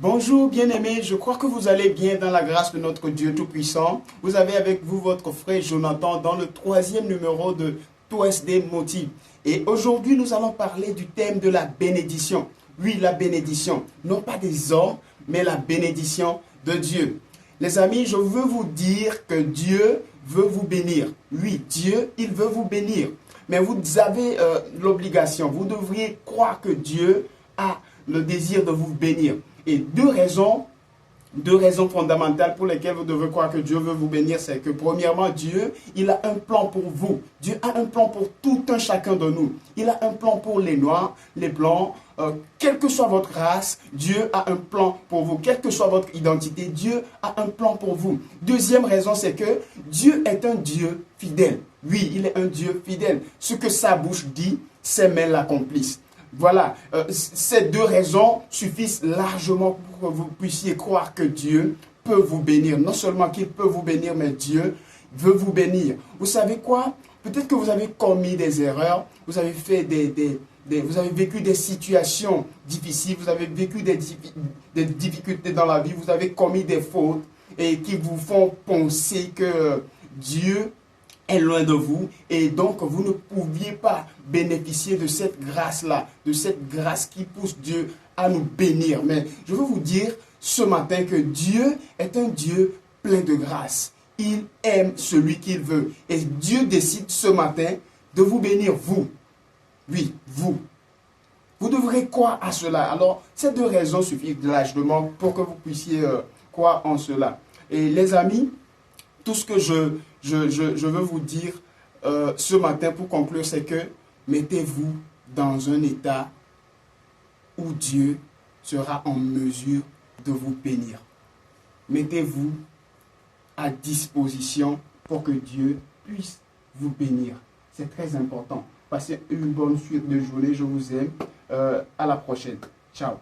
Bonjour bien-aimés, je crois que vous allez bien dans la grâce de notre Dieu Tout-Puissant. Vous avez avec vous votre frère Jonathan dans le troisième numéro de TOSD Motive. Et aujourd'hui, nous allons parler du thème de la bénédiction. Oui, la bénédiction, non pas des hommes, mais la bénédiction de Dieu. Les amis, je veux vous dire que Dieu veut vous bénir. Oui, Dieu, il veut vous bénir. Mais vous avez l'obligation, vous devriez croire que Dieu a le désir de vous bénir. Et deux raisons fondamentales pour lesquelles vous devez croire que Dieu veut vous bénir, c'est que premièrement, Dieu, il a un plan pour vous. Dieu a un plan pour tout un chacun de nous. Il a un plan pour les noirs, les blancs, quelle que soit votre race, Dieu a un plan pour vous. Quelle que soit votre identité, Dieu a un plan pour vous. Deuxième raison, c'est que Dieu est un Dieu fidèle. Oui, il est un Dieu fidèle. Ce que sa bouche dit, ses mains l'accomplissent. Voilà, ces deux raisons suffisent largement pour que vous puissiez croire que Dieu peut vous bénir. Non seulement qu'il peut vous bénir, mais Dieu veut vous bénir. Vous savez quoi? Peut-être que vous avez commis des erreurs, vous avez fait vous avez vécu des situations difficiles, vous avez vécu des difficultés dans la vie, vous avez commis des fautes et qui vous font penser que Dieu est loin de vous et donc vous ne pouviez pas bénéficier de cette grâce-là, de cette grâce qui pousse Dieu à nous bénir. Mais je veux vous dire ce matin que Dieu est un Dieu plein de grâce. Il aime celui qu'il veut. Et Dieu décide ce matin de vous bénir, vous. Oui, vous. Vous devrez croire à cela. Alors, ces deux raisons suffisent largement pour que vous puissiez croire en cela. Et les amis, tout ce que je veux vous dire ce matin pour conclure, c'est que mettez-vous dans un état où Dieu sera en mesure de vous bénir. Mettez-vous à disposition pour que Dieu puisse vous bénir. C'est très important. Passez une bonne suite de journée. Je vous aime. À la prochaine. Ciao.